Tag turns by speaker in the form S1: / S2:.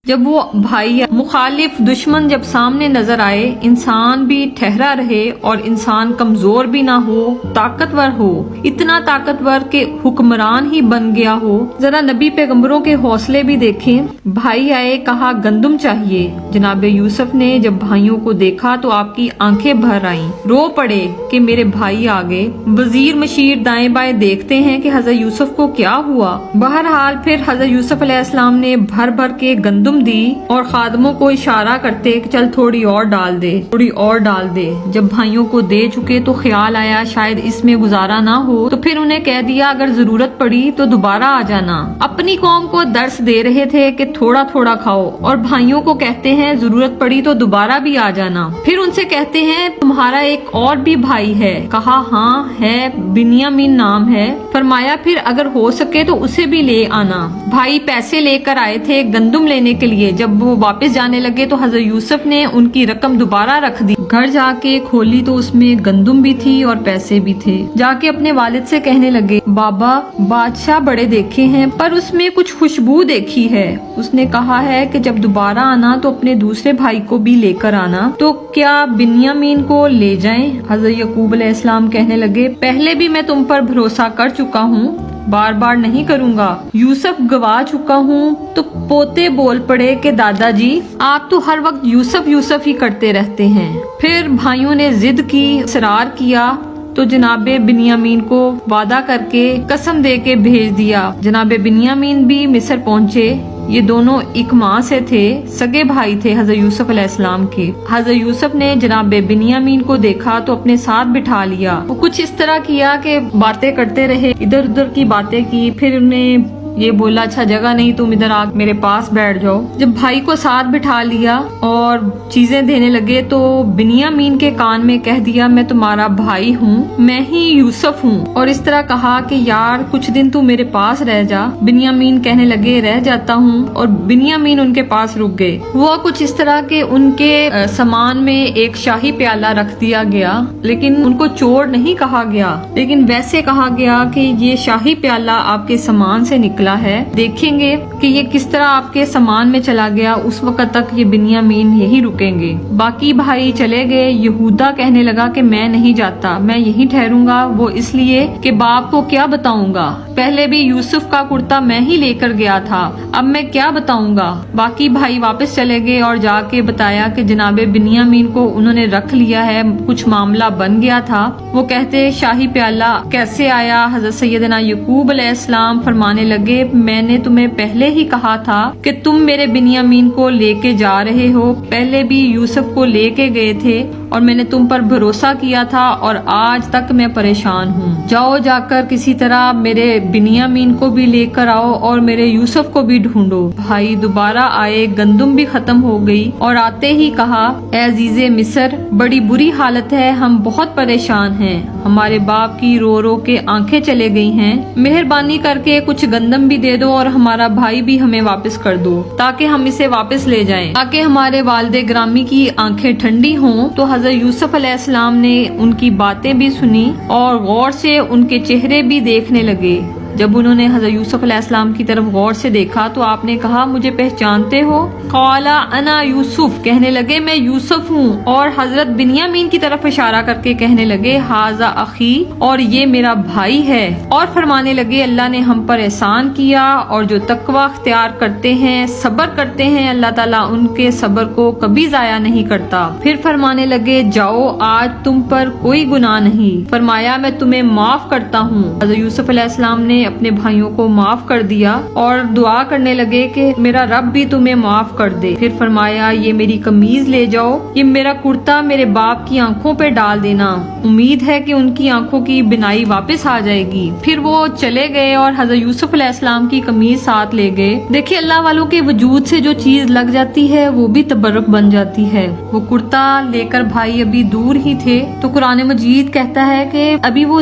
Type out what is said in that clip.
S1: جب وہ بھائی مخالف دشمن جب سامنے نظر آئے، انسان بھی ٹھہرا رہے اور انسان کمزور بھی نہ ہو، طاقتور ہو، اتنا طاقتور کہ حکمران ہی بن گیا ہو۔ ذرا نبی پیغمبروں کے حوصلے بھی دیکھیں۔ بھائی آئے، کہا گندم چاہیے۔ جناب یوسف نے جب بھائیوں کو دیکھا تو آپ کی آنکھیں بھر آئیں، رو پڑے کہ میرے بھائی آ گئے۔ وزیر مشیر دائیں بائیں دیکھتے ہیں کہ حضرت یوسف کو کیا ہوا۔ بہرحال پھر حضرت یوسف علیہ السلام نے بھر بھر کے گندم دی اور خادموں کو اشارہ کرتے کہ چل تھوڑی اور ڈال دے، تھوڑی اور ڈال دے۔ جب بھائیوں کو دے چکے تو خیال آیا شاید اس میں گزارا نہ ہو، تو پھر انہیں کہہ دیا اگر ضرورت پڑی تو دوبارہ آ جانا۔ اپنی قوم کو درس دے رہے تھے کہ تھوڑا تھوڑا کھاؤ، اور بھائیوں کو کہتے ہیں ضرورت پڑی تو دوبارہ بھی آ جانا۔ پھر ان سے کہتے ہیں تمہارا ایک اور بھی بھائی ہے؟ کہا ہاں ہے، بنیامین نام ہے۔ فرمایا پھر اگر ہو سکے تو اسے بھی لے آنا۔ بھائی پیسے لے کر آئے تھے گندم لینے کے لیے۔ جب وہ واپس جانے لگے تو حضرت یوسف نے ان کی رقم دوبارہ رکھ دی۔ گھر جا کے کھولی تو اس میں گندم بھی تھی اور پیسے بھی تھے۔ جا کے اپنے والد سے کہنے لگے بابا بادشاہ بڑے دیکھے ہیں پر اس میں کچھ خوشبو دیکھی ہے۔ اس نے کہا ہے کہ جب دوبارہ آنا تو اپنے دوسرے بھائی کو بھی لے کر آنا، تو کیا بنیامین کو لے جائیں؟ حضرت یعقوب علیہ السلام کہنے لگے پہلے بھی میں تم پر بھروسہ کر چکا ہوں، بار بار نہیں کروں گا۔ یوسف گوا چکا ہوں۔ تو پوتے بول پڑے کہ دادا جی آپ تو ہر وقت یوسف یوسف ہی کرتے رہتے ہیں۔ پھر بھائیوں نے ضد کی، اصرار کیا تو جناب بنیامین کو وعدہ کر کے قسم دے کے بھیج دیا۔ جناب بنیامین بھی مصر پہنچے۔ یہ دونوں ایک ماں سے تھے، سگے بھائی تھے حضرت یوسف علیہ السلام کے۔ حضرت یوسف نے جناب بنیامین کو دیکھا تو اپنے ساتھ بٹھا لیا۔ وہ کچھ اس طرح کیا کہ باتیں کرتے رہے، ادھر ادھر کی باتیں کی۔ پھر انہیں یہ بولا اچھا جگہ نہیں، تم ادھر آ میرے پاس بیٹھ جاؤ۔ جب بھائی کو ساتھ بٹھا لیا اور چیزیں دینے لگے تو بنیامین کے کان میں کہہ دیا میں تمہارا بھائی ہوں، میں ہی یوسف ہوں۔ اور اس طرح کہا کہ یار کچھ دن تو میرے پاس رہ جا۔ بنیامین کہنے لگے رہ جاتا ہوں، اور بنیامین ان کے پاس رک گئے۔ ہوا کچھ اس طرح کہ ان کے سامان میں ایک شاہی پیالہ رکھ دیا گیا، لیکن ان کو چور نہیں کہا گیا، لیکن ویسے کہا گیا کہ یہ شاہی پیالہ آپ کے سامان سے نکلا ہے، دیکھیں گے کہ یہ کس طرح آپ کے سامان میں چلا گیا، اس وقت تک یہ بنیامین یہی رکیں گے۔ باقی بھائی چلے گئے۔ یہودا کہنے لگا کہ میں نہیں جاتا، میں یہی ٹھہروں گا، وہ اس لیے کہ باپ کو کیا بتاؤں گا، پہلے بھی یوسف کا کرتا میں ہی لے کر گیا تھا، اب میں کیا بتاؤں گا۔ باقی بھائی واپس چلے گئے اور جا کے بتایا کہ جناب بنیامین کو انہوں نے رکھ لیا ہے، کچھ معاملہ بن گیا تھا۔ وہ کہتے شاہی پیالہ کیسے آیا؟ حضرت سیدنا یعقوب علیہ السلام فرمانے لگے میں نے تمہیں پہلے ہی کہا تھا کہ تم میرے بنیامین کو لے کے جا رہے ہو، پہلے بھی یوسف کو لے کے گئے تھے اور میں نے تم پر بھروسہ کیا تھا اور آج تک میں پریشان ہوں۔ جاؤ جا کر کسی طرح میرے بنیامین کو بھی لے کر آؤ اور میرے یوسف کو بھی ڈھونڈو۔ بھائی دوبارہ آئے، گندم بھی ختم ہو گئی اور آتے ہی کہا اے عزیز مصر بڑی بری حالت ہے، ہم بہت پریشان ہیں، ہمارے باپ کی رو رو کے آنکھیں چلے گئی ہیں، مہربانی کر کے کچھ گندم بھی دے دو اور ہمارا بھائی بھی ہمیں واپس کر دو تاکہ ہم اسے واپس لے جائیں، تاکہ ہمارے والد گرامی کی آنکھیں ٹھنڈی ہوں۔ تو حضرت یوسف علیہ السلام نے ان کی باتیں بھی سنی اور غور سے ان کے چہرے بھی دیکھنے لگے۔ جب انہوں نے حضرت یوسف علیہ السلام کی طرف غور سے دیکھا تو آپ نے کہا مجھے پہچانتے ہو؟ قال انا یوسف، کہنے لگے میں یوسف ہوں، اور حضرت بنیامین کی طرف اشارہ کر کے کہنے لگے ھذا اخی، اور یہ میرا بھائی ہے، اور فرمانے لگے اللہ نے ہم پر احسان کیا، اور جو تقوی اختیار کرتے ہیں، صبر کرتے ہیں، اللہ تعالیٰ ان کے صبر کو کبھی ضائع نہیں کرتا۔ پھر فرمانے لگے جاؤ آج تم پر کوئی گناہ نہیں، فرمایا میں تمہیں معاف کرتا ہوں۔ حضرت یوسف علیہ السلام نے اپنے بھائیوں کو معاف کر دیا اور دعا کرنے لگے کہ میرا رب بھی تمہیں معاف کر دے۔ پھر فرمایا یہ میری قمیض لے جاؤ، یہ میرا کرتا میرے باپ کی آنکھوں پہ ڈال دینا، امید ہے کہ ان کی آنکھوں کی بینائی واپس آ جائے گی۔ پھر وہ چلے گئے اور حضرت یوسف علیہ السلام کی قمیض ساتھ لے گئے۔ دیکھیں اللہ والوں کے وجود سے جو چیز لگ جاتی ہے وہ بھی تبرک بن جاتی ہے۔ وہ کرتا لے کر بھائی ابھی دور ہی تھے تو قرآن مجید کہتا ہے کہ ابھی وہ